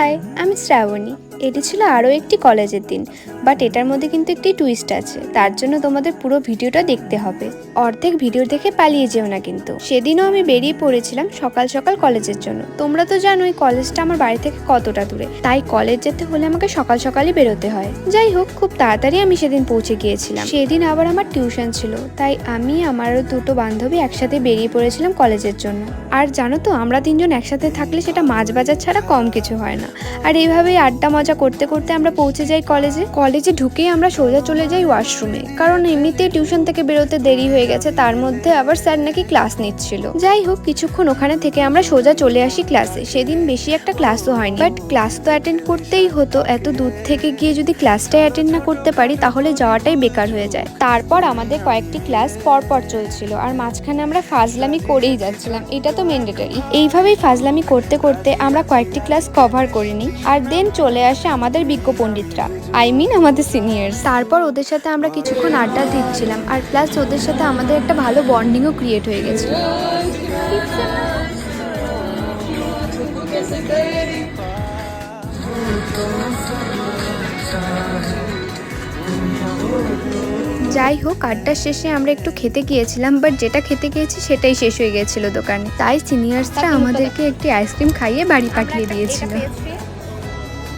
High, আমি শ্রাবণী। এটি ছিল আরও একটি কলেজের দিন, বাট এটার মধ্যে কিন্তু একটি টুইস্ট আছে। তার জন্য তোমাদের পুরো ভিডিওটা দেখতে হবে। অর্ধেক ভিডিও দেখে পালিয়ে যেও না কিন্তু। সেদিনও আমি বেরিয়ে পড়েছিলাম সকাল সকাল কলেজের জন্য। তোমরা তো জানোই কলেজটা আমার বাড়ি থেকে কতটা দূরে, তাই কলেজ যেতে হলে আমাকে সকাল সকালই বেরোতে হয়। যাই হোক, খুব তাড়াতাড়ি আমি সেদিন পৌঁছে গিয়েছিলাম। সেদিন আবার আমার টিউশন ছিল, তাই আমি আমারও দুটো বান্ধবী একসাথে বেরিয়ে পড়েছিলাম কলেজের জন্য। আর জানো তো, আমরা তিনজন একসাথে থাকলে সেটা মাছ বাজার ছাড়া কম কিছু হয় না। আর এইভাবেই আড্ডা মজা করতে করতে আমরা পৌঁছে যাই কলেজে ঢুকেই আমরা সোজা চলে যাই ওয়াশরুমে, কারণ এমনিতেই টিউশন থেকে বেরোতে দেরি হয়ে গেছে, তার মধ্যে আবার স্যার নাকি ক্লাস নিচ্ছিল। যাই হোক, কিছুক্ষণ ওখানে থেকে আমরা সোজা চলে আসি ক্লাসে। সেদিন বেশি একটা ক্লাসও হয়নি, বাট ক্লাস তো অ্যাটেন্ড করতেই হতো। এত দূর থেকে গিয়ে যদি ক্লাসটাই অ্যাটেন্ড না করতে পারি তাহলে যাওয়াটাই বেকার হয়ে যায়। তারপর আমাদের কয়েকটি ক্লাস পরপর চলছিল, আর মাঝখানে আমরা ফাজলামি করেই যাচ্ছিলাম, এটা তো ম্যান্ডেটরি। এইভাবেই ফাজলামি করতে করতে আমরা কয়েকটি ক্লাস কভার করে নিই, আর দেন চলে আসে আমাদের বিজ্ঞ পণ্ডিতরা, আমাদের সিনিয়র্স। তারপর ওদের সাথে আমরা কিছুক্ষণ আড্ডা দিচ্ছিলাম, আর প্লাস ওদের সাথে আমাদের একটা ভালো বন্ডিংও ক্রিয়েট হয়ে গেছিল। যাই হোক, আড্ডার শেষে আমরা একটু খেতে গিয়েছিলাম, বাট যেটা খেতে গিয়েছি সেটাই শেষ হয়ে গিয়েছিল দোকানে। তাই সিনিয়র্সরা আমাদেরকে একটি আইসক্রিম খাইয়ে বাড়ি পাঠিয়ে দিয়েছিল।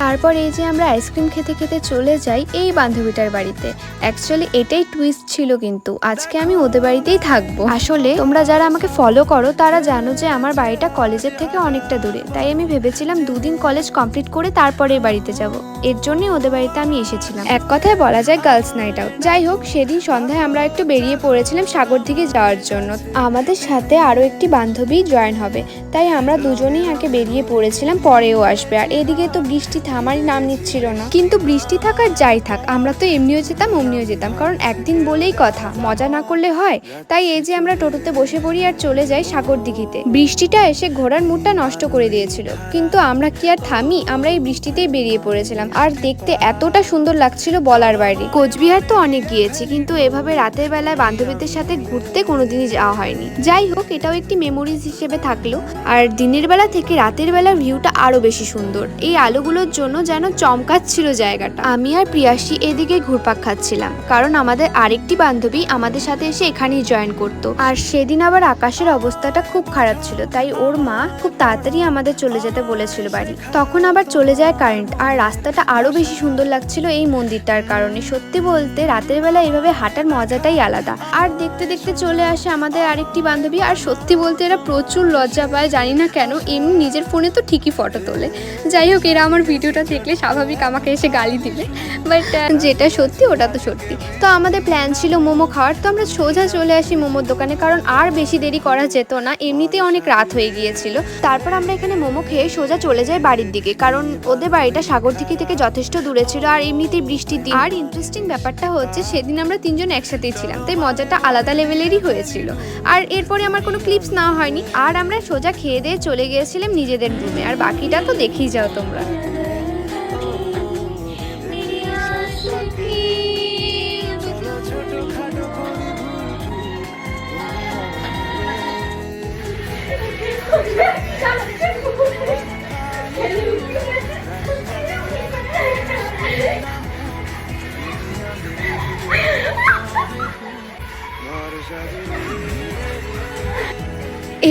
তারপর এই যে আমরা আইসক্রিম খেতে খেতে চলে যাই এই বান্ধবীটার বাড়িতে। অ্যাকচুয়ালি এটাই টুইস্ট ছিল, কিন্তু আজকে আমি ওদের বাড়িতেই থাকবো। আসলে তোমরা যারা আমাকে ফলো করো তারা জানো যে আমার বাড়িটা কলেজের থেকে অনেকটা দূরে, তাই আমি ভেবেছিলাম 2 দিন কলেজ কমপ্লিট করে তারপরে বাড়িতে যাব। এর জন্যই ওদের বাড়িতে আমি এসেছিলাম। এক কথায় বলা যায় গার্লস নাইট আউট। যাই হোক, সেদিন সন্ধ্যায় আমরা একটু বেরিয়ে পড়েছিলাম সাগর দিকে যাওয়ার জন্য। আমাদের সাথে আরো একটি বান্ধবী জয়েন হবে, তাই আমরা দুজনেই আগে বেরিয়ে পড়েছিলাম, পরেও আসবে। আর এদিকে তো বৃষ্টি থামারই নাম নিচ্ছিল না। কিন্তু বৃষ্টি থাক আর যাই থাক, আমরা তো এমনিও যেতাম অমনিও যেতাম, কারণ একদিন বলেই কথা, মজা না করলে হয়। তাই এই যে আমরা টোটোতে বসে পড়ি আর চলে যাই সাগর দিঘিতে। বৃষ্টিটা এসে ঘোড়ার মুডটা নষ্ট করে দিয়েছিল, কিন্তু আমরা কি আর থামি, আমরা এই বৃষ্টিতেই বেরিয়ে পড়েছিলাম। আর দেখতে এতটা সুন্দর লাগছিল বলার বাইরে। কোচবিহার তো অনেক গিয়েছি, কিন্তু এভাবে রাতের বেলায় বান্ধবীদের সাথে ঘুরতে কোনোদিনই যাওয়া হয়নি। যাই হোক, এটাও একটি মেমোরিজ হিসেবে থাকলো। আর দিনের বেলা থেকে রাতের বেলার ভিউটা আরো বেশি সুন্দর। এই আলোগুলোর জন্য যেন চমকাচ্ছিল জায়গাটা। আমি আর প্রিয়াসী এদিকে ঘুরপাক খাচ্ছিলাম, কারণ আমাদের আরেকটি বান্ধবী আমাদের সাথে এসে এখানেই জয়েন করতো। আর সেদিন আবার আকাশের অবস্থাটা খুব খারাপ ছিল, তাই ওর মা খুব তাড়াতাড়ি আমাদের চলে যেতে বলেছিল বাড়ি। তখন আবার চলে যায় কারেন্ট, আর রাস্তাটা আরো বেশি সুন্দর লাগছিল এই মন্দিরটার কারণে। সত্যি বলতে রাতের বেলা এইভাবে হাঁটার মজাটাই আলাদা। আর দেখতে দেখতে চলে আসে আমাদের আরেকটি বান্ধবী, আর সত্যি বলতে এরা প্রচুর লজ্জা পায়, জানি না কেন। এমনি নিজের ফোনে তো ঠিকই ফটো তোলে। যাই হোক, এরা আমার ভিডিওটা দেখলে স্বাভাবিক আমাকে এসে গালি দিবে, বাট যেটা সত্যি ওটা তো সত্যি। তো আমাদের প্ল্যান ছিল মোমো খাওয়ার, তো আমরা সোজা চলে আসি মোমোর দোকানে, কারণ আর বেশি দেরি করা যেত না, এমনিতেই অনেক রাত হয়ে গিয়েছিল। তারপর আমরা এখানে মোমো খেয়ে সোজা চলে যাই বাড়ির দিকে, কারণ ওদের বাড়িটা সাগর দিঘি থেকে যথেষ্ট দূরে ছিল, আর এমনিতেই বৃষ্টির দিন। আর ইন্টারেস্টিং ব্যাপারটা হচ্ছে সেদিন আমরা তিনজন একসাথেই ছিলাম, তাই মজাটা আলাদা লেভেলেরই হয়েছিল। আর এরপরে আমার কোনো ক্লিপস নেওয়া হয়নি, আর আমরা সোজা খেয়ে দিয়ে চলে গিয়েছিলাম নিজেদের রুমে। আর বাকিটা তো দেখেই যাও তোমরা।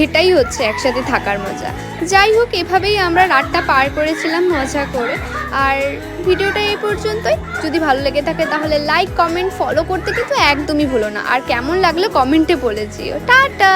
এটাই হচ্ছে একসাথে থাকার মজা। যাই হোক, এভাবেই আমরা রাতটা পার করেছিলাম মজা করে। আর ভিডিওটা এই পর্যন্তই। যদি ভালো লেগে থাকে তাহলে লাইক, কমেন্ট, ফলো করতে কিন্তু একদমই ভুলো না। আর কেমন লাগলো কমেন্টে বলে দিও। টাটা।